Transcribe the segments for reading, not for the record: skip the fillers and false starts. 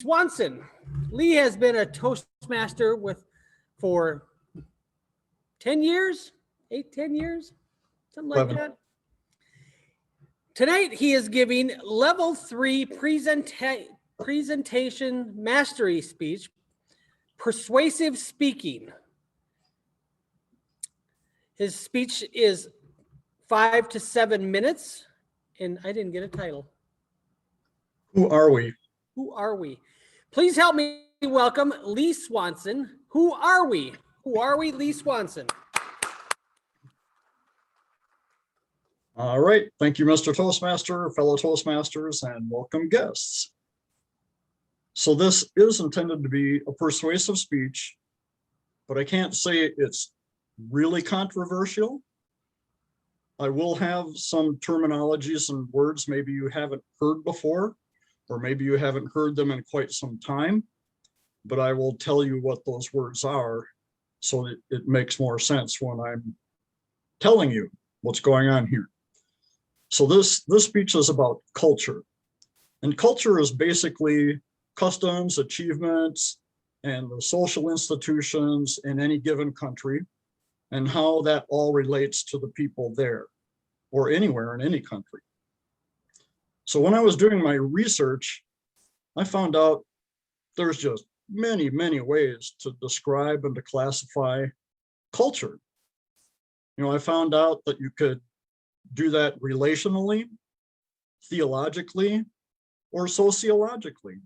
Swanson. Lee has been a Toastmaster for 10 years, 10 years, something like 11. that. Tonight, he is giving level 3 presentation mastery speech, persuasive speaking. His speech is 5 to 7 minutes, and I didn't get a title. Who are we? Who are we? Please help me welcome Lee Swanson. Who are we? Who are we, Lee Swanson? All right. Thank you, Mr. Toastmaster, fellow Toastmasters, and welcome guests. So this is intended to be a persuasive speech, but I can't say it's really controversial. I will have some terminologies and words maybe you haven't heard before, or maybe you haven't heard them in quite some time, but I will tell you what those words are so that it makes more sense when I'm telling you what's going on here. So this speech is about culture. And culture is basically customs, achievements, and the social institutions in any given country, and how that all relates to the people there, or anywhere in any country. So when I was doing my research, I found out there's just many, many ways to describe and to classify culture. You know, I found out that you could do that relationally, theologically, or sociologically.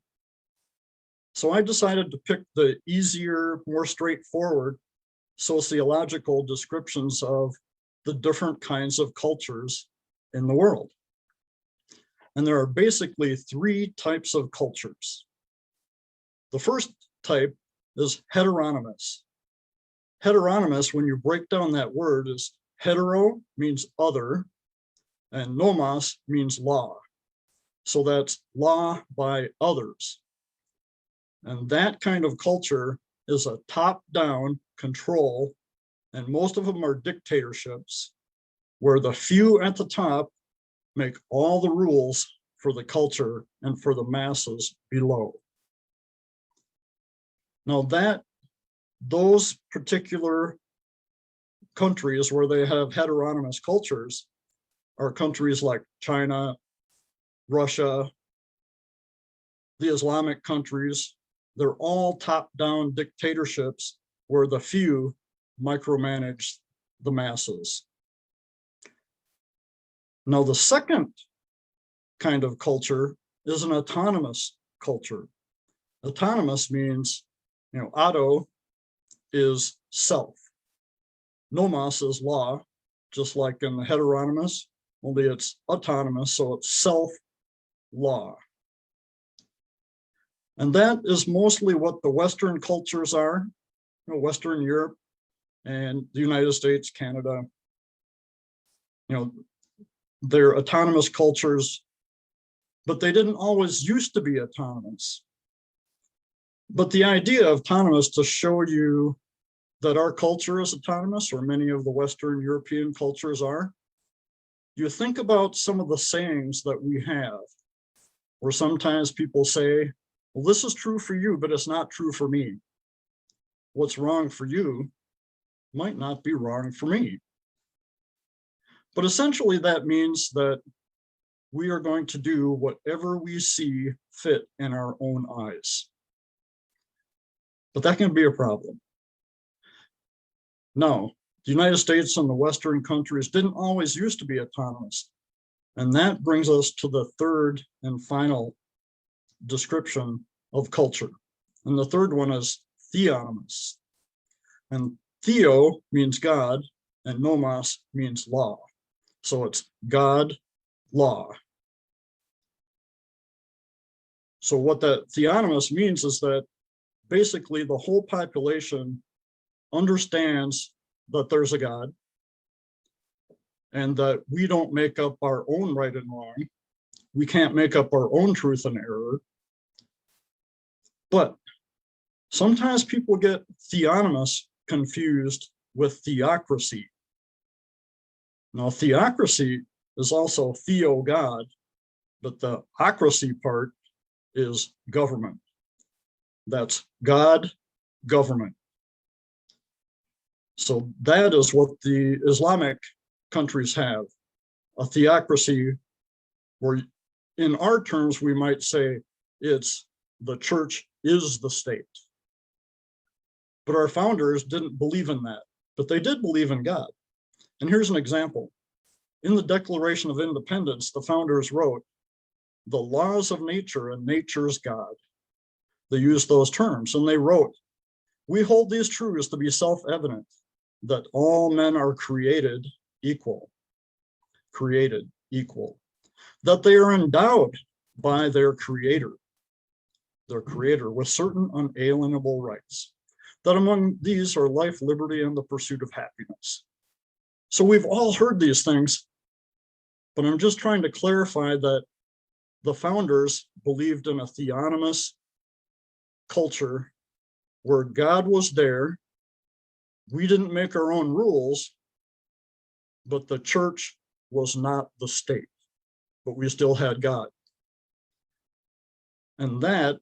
So I decided to pick the easier, more straightforward sociological descriptions of the different kinds of cultures in the world. And there are basically 3 types of cultures. The first type is heteronymous. Heteronymous, when you break down that word, is hetero means other, and nomos means law. So that's law by others. And that kind of culture is a top-down control, and most of them are dictatorships, where the few at the top make all the rules for the culture and for the masses below. Now those particular countries where they have heteronymous cultures are countries like China, Russia, the Islamic countries. They're all top-down dictatorships where the few micromanage the masses. Now, the second kind of culture is an autonomous culture. Autonomous means, auto is self. Nomos is law, just like in the heteronymous, only it's autonomous, so it's self-law. And that is mostly what the Western cultures are, Western Europe and the United States, Canada. They're autonomous cultures, but they didn't always used to be autonomous. But the idea of autonomous to show you that our culture is autonomous, or many of the Western European cultures are, you think about some of the sayings that we have, where sometimes people say, well, this is true for you, but it's not true for me. What's wrong for you might not be wrong for me. But essentially that means that we are going to do whatever we see fit in our own eyes. But that can be a problem. Now, the United States and the Western countries didn't always used to be autonomous. And that brings us to the third and final description of culture. And the third one is theonomous. And theo means God, and nomos means law. So it's God, law. So what that theonomous means is that basically the whole population understands that there's a God, and that we don't make up our own right and wrong. We can't make up our own truth and error. But sometimes people get theonomous confused with theocracy. Now, theocracy is also theo God, but the ocracy part is government. That's God, government. So that is what the Islamic countries have, a theocracy where in our terms, we might say it's the church is the state. But our founders didn't believe in that, but they did believe in God. And here's an example. In the Declaration of Independence, the founders wrote, "The laws of nature and nature's God." They used those terms, and they wrote, "We hold these truths to be self-evident, that all men are created equal, that they are endowed by their creator with certain unalienable rights, that among these are life, liberty, and the pursuit of happiness." So we've all heard these things, but I'm just trying to clarify that the founders believed in a theonomous culture where God was there. We didn't make our own rules, but the church was not the state, but we still had God. And that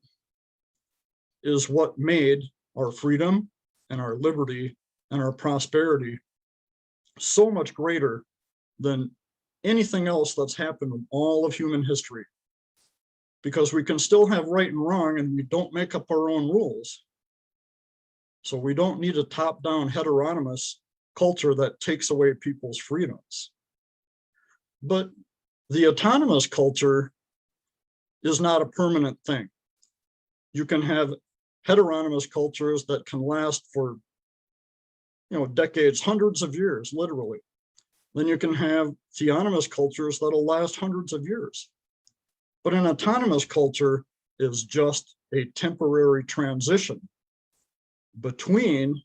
is what made our freedom and our liberty and our prosperity so much greater than anything else that's happened in all of human history. Because we can still have right and wrong, and we don't make up our own rules. So we don't need a top-down heteronomous culture that takes away people's freedoms. But the autonomous culture is not a permanent thing. You can have heteronomous cultures that can last for, decades, hundreds of years, literally. Then you can have theonomous cultures that'll last hundreds of years. But an autonomous culture is just a temporary transition between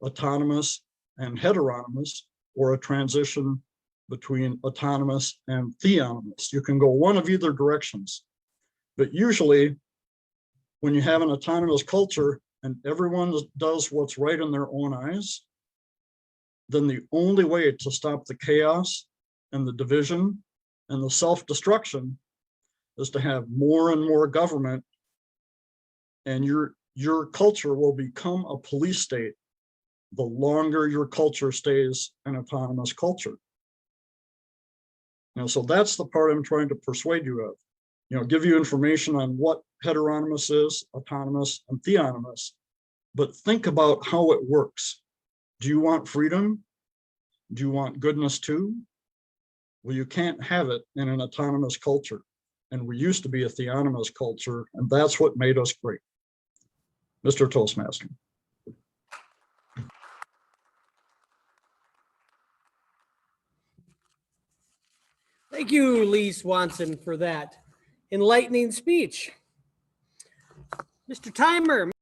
autonomous and heteronomous, or a transition between autonomous and theonomous. You can go one of either directions. But usually, when you have an autonomous culture and everyone does what's right in their own eyes, then the only way to stop the chaos and the division and the self-destruction is to have more and more government, and your culture will become a police state the longer your culture stays an autonomous culture. So that's the part I'm trying to persuade you of. Give you information on what heteronomous is, autonomous, and theonomous, but think about how it works. Do you want freedom? Do you want goodness too? Well, you can't have it in an autonomous culture. And we used to be a theonomous culture, and that's what made us great. Mr. Toastmaster. Thank you, Lee Swanson, for that enlightening speech. Mr. Timer.